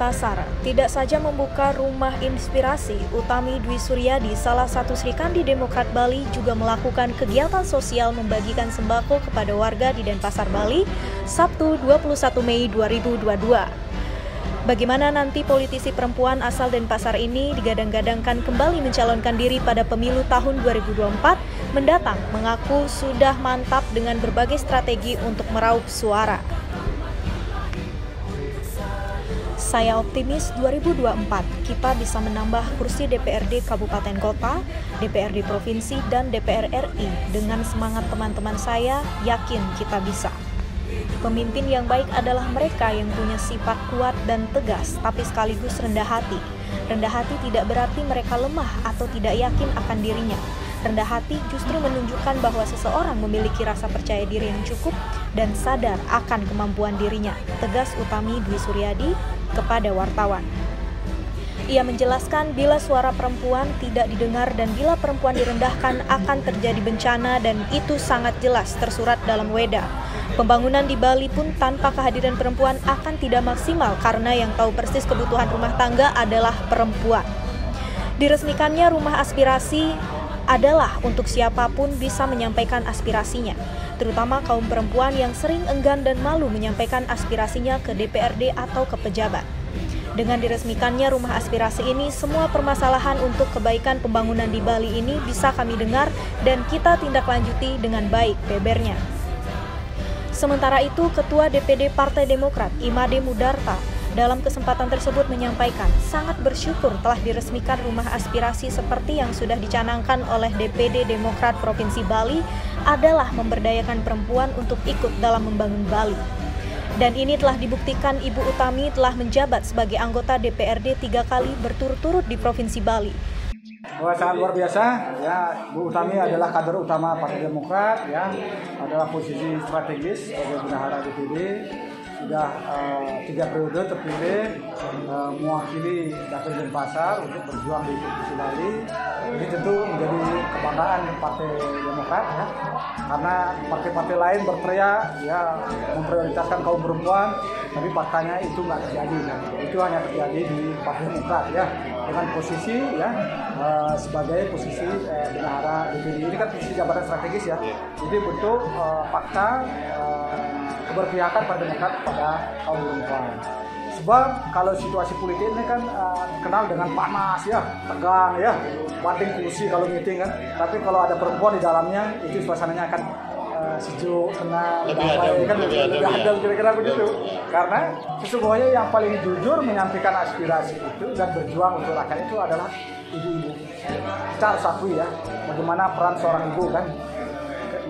Denpasar tidak saja membuka rumah inspirasi, Utami Dwi Suryadi, salah satu Serikandi Demokrat Bali, juga melakukan kegiatan sosial membagikan sembako kepada warga di Denpasar, Bali, Sabtu 21 Mei 2022. Bagaimana nanti politisi perempuan asal Denpasar ini digadang-gadangkan kembali mencalonkan diri pada pemilu tahun 2024 mendatang, mengaku sudah mantap dengan berbagai strategi untuk meraup suara. Saya optimis 2024 kita bisa menambah kursi DPRD Kabupaten Kota, DPRD Provinsi, dan DPR RI. Dengan semangat teman-teman saya, yakin kita bisa. Pemimpin yang baik adalah mereka yang punya sifat kuat dan tegas, tapi sekaligus rendah hati. Rendah hati tidak berarti mereka lemah atau tidak yakin akan dirinya. Rendah hati justru menunjukkan bahwa seseorang memiliki rasa percaya diri yang cukup dan sadar akan kemampuan dirinya, tegas Utami Dwi Suryadi kepada wartawan. Ia menjelaskan bila suara perempuan tidak didengar dan bila perempuan direndahkan akan terjadi bencana, dan itu sangat jelas tersurat dalam Weda. Pembangunan di Bali pun tanpa kehadiran perempuan akan tidak maksimal karena yang tahu persis kebutuhan rumah tangga adalah perempuan. Diresmikannya rumah aspirasi adalah untuk siapapun bisa menyampaikan aspirasinya, terutama kaum perempuan yang sering enggan dan malu menyampaikan aspirasinya ke DPRD atau ke pejabat. Dengan diresmikannya rumah aspirasi ini, semua permasalahan untuk kebaikan pembangunan di Bali ini bisa kami dengar dan kita tindak lanjuti dengan baik, bebernya. Sementara itu, Ketua DPD Partai Demokrat, Imade Mudarta, dalam kesempatan tersebut menyampaikan sangat bersyukur telah diresmikan rumah aspirasi seperti yang sudah dicanangkan oleh DPD Demokrat Provinsi Bali adalah memberdayakan perempuan untuk ikut dalam membangun Bali. Dan ini telah dibuktikan Ibu Utami telah menjabat sebagai anggota DPRD 3 kali berturut-turut di Provinsi Bali. Wah, sangat luar biasa ya. Bu Utami adalah kader utama Partai Demokrat ya, adalah posisi strategis sebagai bendahara DPD. Sudah 3 periode terpilih mewakili Dapil Denpasar untuk berjuang di Provinsi Bali. Ini tentu menjadi kebanggaan Partai Demokrat ya, karena partai-partai lain berteriak ya memprioritaskan kaum perempuan, tapi faktanya itu nggak terjadi. Itu hanya terjadi di Partai Demokrat ya, dengan posisi ya sebagai posisi bendahara DPD. Ini kan posisi jabatan strategis ya, jadi bentuk fakta keberpihakan Partai Demokrat pada kaum perempuan. Sebab kalau situasi politik ini kan kenal dengan panas ya, tegang ya, banting kursi kalau meeting kan. Tapi kalau ada perempuan di dalamnya, itu suasananya akan sejuk, tenang, damai, kan lebih adil kira-kira begitu. Karena sesungguhnya yang paling jujur menyampaikan aspirasi itu dan berjuang untuk rakyat itu adalah ibu-ibu. Kita harus akui ya, bagaimana peran seorang ibu kan.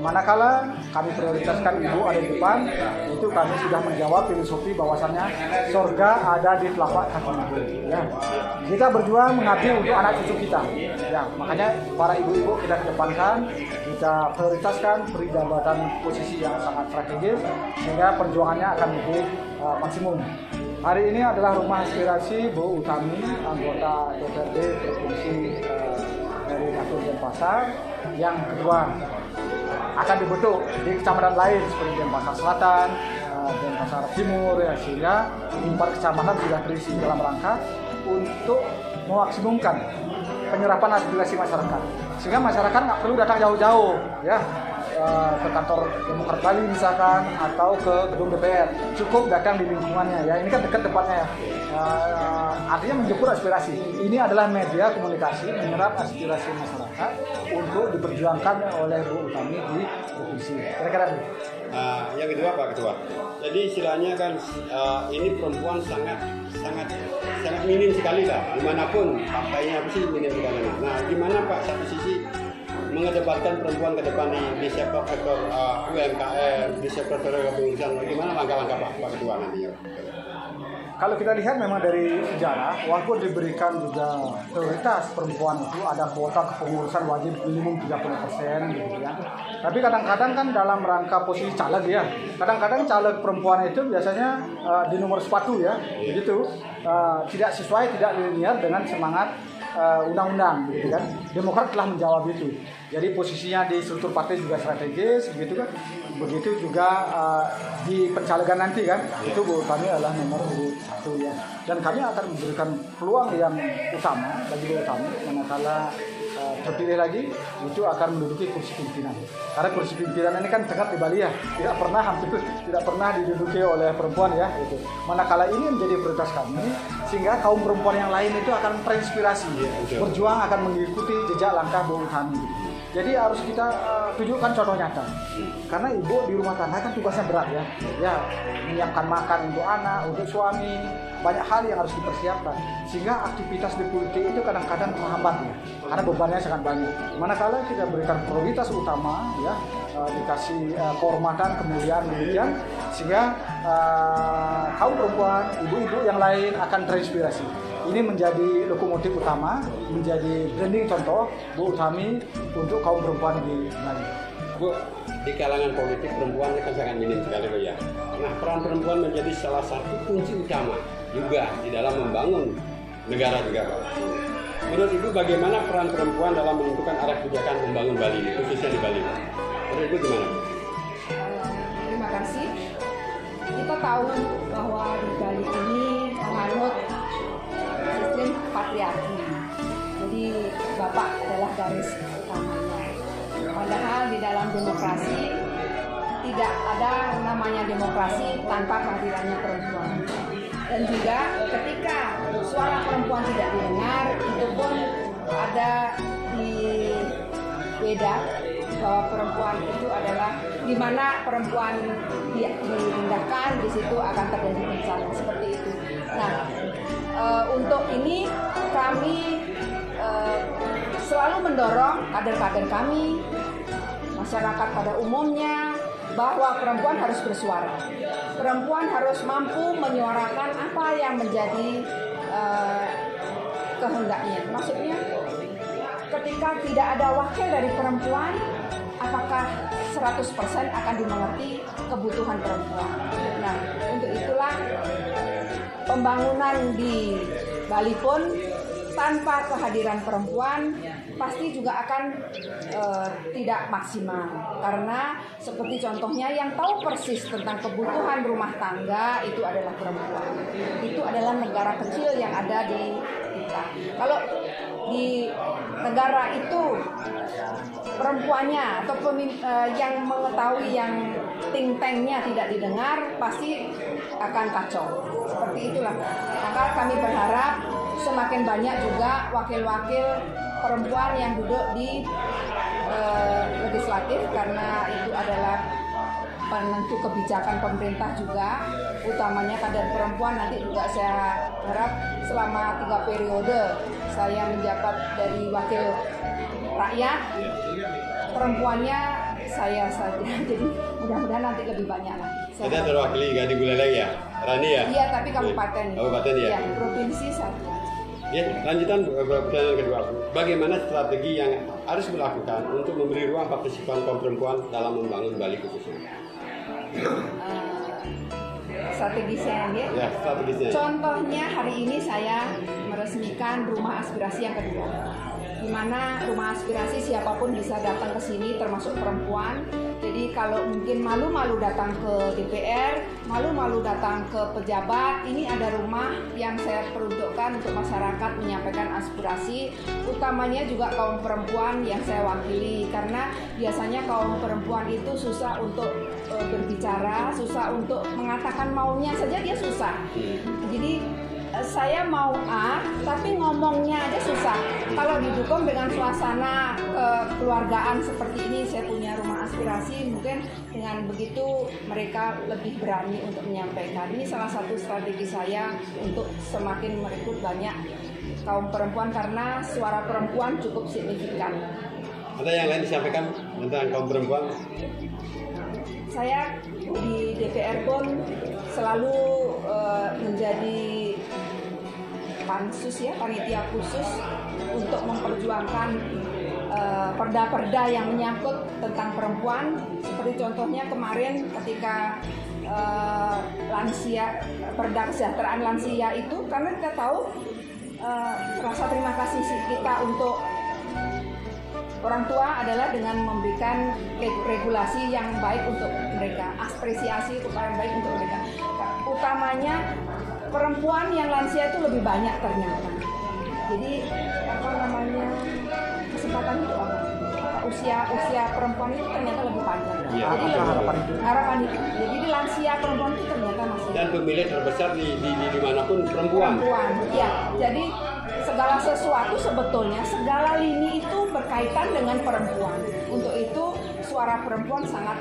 Manakala kami prioritaskan ibu ada di depan, itu kami sudah menjawab filosofi bahwasannya surga ada di telapak kaki ibu. Ya. Kita berjuang mengabdi untuk anak cucu kita. Ya, makanya para ibu-ibu kita kedepankan, kita prioritaskan beri jabatan posisi yang sangat strategis sehingga perjuangannya akan lebih maksimum. Hari ini adalah rumah aspirasi Bu Utami, anggota DPRD Provinsi dari Dapil Denpasar. Yang kedua akan dibentuk di kecamatan lain seperti Denpasar Selatan, Denpasar Timur ya, sehingga 4 kecamatan sudah terisi dalam rangka untuk memaksimumkan penyerapan aspirasi masyarakat, sehingga masyarakat nggak perlu datang jauh-jauh ya ke kantor Demokrat Bali misalkan atau ke gedung DPR, cukup datang di lingkungannya ya, ini kan dekat tempatnya ya. Artinya menjemput aspirasi. Ini adalah media komunikasi menyerap aspirasi masyarakat untuk diperjuangkan oleh Bu Utami di provinsi. Kira-kira itu. Yang kedua Pak Ketua, jadi istilahnya kan ini perempuan sangat minim sekali lah, dimanapun partainya sih minim sekali. Nah, gimana Pak satu sisi mengedepankan perempuan ke depan di sektor UMKM, di sektor kepengurusan, gimana langkah-langkah Pak Ketua nantinya? Kalau kita lihat memang dari sejarah, walaupun diberikan juga prioritas perempuan itu ada kuota kepengurusan wajib minimum 30% gitu ya. Tapi kadang-kadang kan dalam rangka posisi caleg ya, kadang-kadang caleg perempuan itu biasanya di nomor sepatu ya, begitu. Tidak sesuai, tidak linear dengan semangat undang-undang, begitu kan. Demokrat telah menjawab itu. Jadi posisinya di struktur partai juga strategis, begitu kan. Begitu juga di pencalegan nanti kan, itu Bu Utami adalah nomor urut 1 ya. Dan kami akan memberikan peluang yang utama bagi Bu Utami manakala terpilih lagi itu akan menduduki kursi pimpinan. Karena kursi pimpinan ini kan dekat di Bali ya, hampir tidak pernah diduduki oleh perempuan ya. Gitu. Manakala ini menjadi prioritas kami, sehingga kaum perempuan yang lain itu akan terinspirasi, berjuang akan mengikuti jejak langkah Bu Utami. Jadi harus kita tunjukkan contoh nyata. Karena ibu di rumah tangga kan tugasnya berat ya. Ya, menyiapkan makan untuk anak, untuk suami, banyak hal yang harus dipersiapkan. Sehingga aktivitas di politik itu kadang-kadang menghambat ya. Karena bebannya sangat banyak. Manakala kita berikan prioritas utama ya, dikasih kehormatan, kemuliaan demikian, sehingga kaum perempuan, ibu-ibu yang lain akan terinspirasi. Ini menjadi lokomotif utama, menjadi branding contoh Bu Utami untuk kaum perempuan di Bali. Bu, di kalangan politik perempuan kan sangat minim sekali Bu ya. Nah, peran perempuan menjadi salah satu kunci utama juga di dalam membangun negara juga Pak. Menurut Ibu bagaimana peran perempuan dalam menentukan arah kebijakan membangun Bali ini, khususnya di Bali? Menurut Ibu gimana? Terima kasih. Kita tahu bahwa di Bali ini menganut sistem patriarki. Jadi bapak adalah garis utamanya. Padahal di dalam demokrasi tidak ada namanya demokrasi tanpa kehadirannya perempuan. Dan juga ketika suara perempuan tidak didengar, itu pun ada di beda bahwa perempuan itu adalah di mana perempuan direndahkan, di situ akan terjadi bencana seperti itu. Nah, untuk ini kami selalu mendorong kader-kader kami, masyarakat pada umumnya, bahwa perempuan harus bersuara. Perempuan harus mampu menyuarakan apa yang menjadi kehendaknya. Maksudnya, ketika tidak ada wakil dari perempuan, apakah 100% akan dimengerti kebutuhan perempuan? Nah, untuk itulah pembangunan di Bali pun tanpa kehadiran perempuan pasti juga akan tidak maksimal. Karena seperti contohnya yang tahu persis tentang kebutuhan rumah tangga itu adalah perempuan. Itu adalah negara kecil yang ada di kita. Kalau di negara itu perempuannya atau yang mengetahui yang think tanknya tidak didengar, pasti akan kacau. Seperti itulah. Maka kami berharap semakin banyak juga wakil-wakil perempuan yang duduk di legislatif, karena itu adalah penentu kebijakan pemerintah juga, utamanya kader perempuan. Nanti juga saya harap selama 3 periode saya menjabat dari wakil rakyat, perempuannya saya saja. Jadi mudah-mudahan nanti lebih banyak lagi. Ada terwakili Gading Buleleng ya? Rani ya? Iya, tapi kabupaten. Kabupaten ya? Iya, provinsi satu. Ya, lanjutan pertanyaan kedua. Bagaimana strategi yang harus dilakukan untuk memberi ruang partisipan kaum perempuan dalam membangun Bali khususnya? Strategisnya ya? Ya, strategisnya. Contohnya hari ini saya meresmikan rumah aspirasi yang kedua, di mana rumah aspirasi siapapun bisa datang ke sini, termasuk perempuan. Jadi kalau mungkin malu-malu datang ke DPR, malu-malu datang ke pejabat, ini ada rumah yang saya peruntukkan untuk masyarakat menyampaikan aspirasi, utamanya juga kaum perempuan yang saya wakili, karena biasanya kaum perempuan itu susah untuk berbicara, susah untuk mengatakan maunya saja dia susah. Jadi saya mau A, tapi ngomongnya aja susah. Kalau didukung dengan suasana kekeluargaan seperti ini, saya punya rumah aspirasi, mungkin dengan begitu mereka lebih berani untuk menyampaikan. Ini salah satu strategi saya untuk semakin merekrut banyak kaum perempuan, karena suara perempuan cukup signifikan. Ada yang lain disampaikan tentang kaum perempuan? Saya di DPR pun selalu menjadi pansus ya, panitia khusus untuk memperjuangkan perda-perda yang menyangkut tentang perempuan. Seperti contohnya kemarin ketika lansia, perda kesejahteraan lansia itu, karena kita tahu rasa terima kasih kita untuk orang tua adalah dengan memberikan regulasi yang baik untuk mereka, apresiasi yang baik untuk mereka. Utamanya perempuan yang lansia itu lebih banyak ternyata. Jadi kesempatan itu usia perempuan itu ternyata lebih panjang. Ya, jadi harapan itu. Jadi di lansia perempuan itu ternyata masih. Dan pemilih terbesar di dimanapun perempuan. Ya, jadi segala sesuatu sebetulnya, segala lini itu berkaitan dengan perempuan. Untuk itu suara perempuan sangat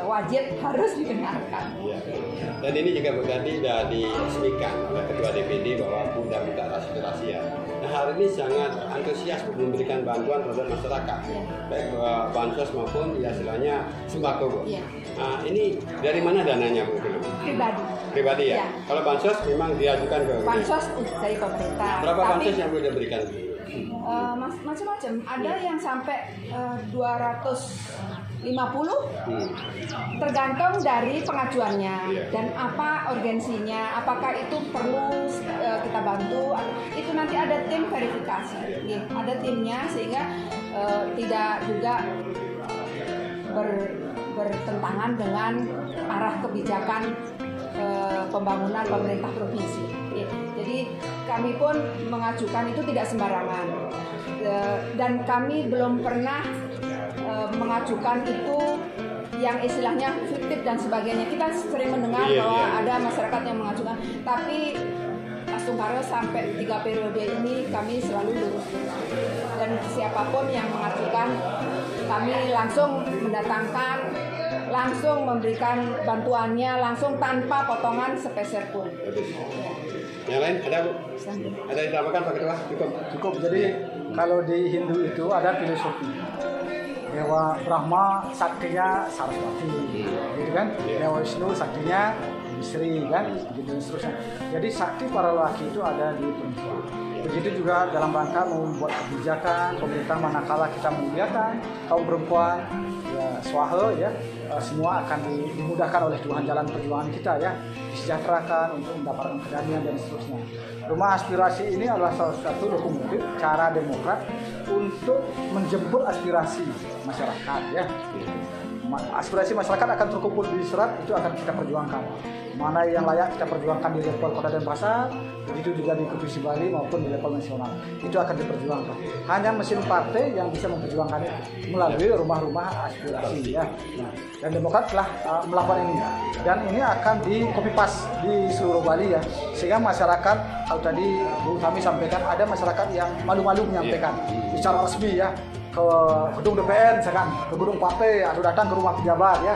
wajib harus didengarkan. Ya. Dan ini juga berarti sudah diresmikan oleh Ketua DPD bahwa Bunda minta aspirasi ya. Nah, hari ini sangat antusias memberikan bantuan terhadap masyarakat, baik bansos maupun ya istilahnya sembako, Bu. Ya. Nah, ini dari mana dananya, Bu? Pribadi ya? Kalau bansos memang diajukan ke bansos dari pemerintah. Berapa bansos yang boleh diberikan? Macam-macam. Ada yang sampai 250, tergantung dari pengajuannya dan apa urgensinya, apakah itu perlu kita bantu. Itu nanti ada tim verifikasi, ada timnya sehingga tidak juga bertentangan dengan arah kebijakan pembangunan pemerintah provinsi. Jadi kami pun mengajukan itu tidak sembarangan, dan kami belum pernah mengajukan itu yang istilahnya fiktif dan sebagainya. Kita sering mendengar bahwa ada masyarakat yang mengajukan, tapi Mas Tungkaro sampai 3 periode ini kami selalu lurus, dan siapapun yang mengajukan kami langsung mendatangkan, langsung memberikan bantuannya langsung tanpa potongan sepeser pun. Yang lain ada, Bu? Ada ditambahkan Pak Ketua? Cukup. Jadi kalau di Hindu itu ada filosofi Dewa Brahma saktinya Saraswati, gitu kan? Dewa Wisnu saktinya Sri, kan? Gitu seterusnya. Jadi sakti para lelaki itu ada di perempuan. Begitu juga dalam rangka membuat kebijakan pemerintah, manakala kita membiarkan kaum perempuan ya swaha ya, semua akan dimudahkan oleh Tuhan jalan perjuangan kita ya, disejahterakan untuk mendapatkan kedamaian dan seterusnya. Rumah aspirasi ini adalah salah satu lokomotif cara Demokrat untuk menjemput aspirasi masyarakat ya. Aspirasi masyarakat akan terkumpul di Serat, itu akan kita perjuangkan. Mana yang layak kita perjuangkan di level Kota Denpasar, begitu juga di Provinsi Bali maupun di level nasional. Itu akan diperjuangkan. Hanya mesin partai yang bisa memperjuangkan itu melalui rumah-rumah aspirasi ya. Nah, dan Demokrat telah melakukan ini, dan ini akan di copy paste di seluruh Bali ya, sehingga masyarakat, kalau tadi Bu Tami sampaikan ada masyarakat yang malu-malu menyampaikan secara resmi ya ke gedung DPR misalkan, ke gedung partai atau datang ke rumah pejabat ya,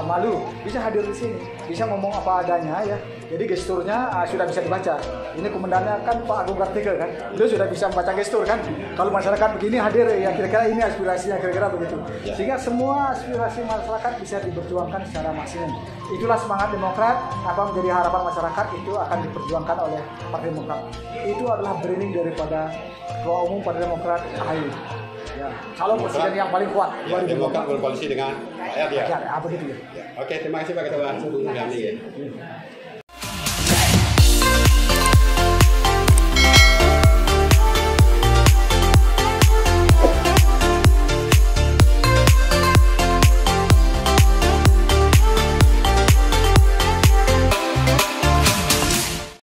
malu, bisa hadir di sini, bisa ngomong apa adanya ya. Jadi gesturnya sudah bisa dibaca. Ini komandannya kan Pak Agung Kartika kan, beliau sudah bisa membaca gestur kan. Kalau masyarakat begini hadir ya, kira-kira ini aspirasinya, kira-kira begitu. Sehingga semua aspirasi masyarakat bisa diperjuangkan secara maksimum. Itulah semangat Demokrat. Apa menjadi harapan masyarakat itu akan diperjuangkan oleh Partai Demokrat. Itu adalah branding daripada Ketua Umum Partai Demokrat AHY. Ya, calon presiden yang paling kuat. Ya, Demokrat berkoalisi dengan rakyat ya. Ya, begitu ya. Oke, terima kasih Pak Ketua.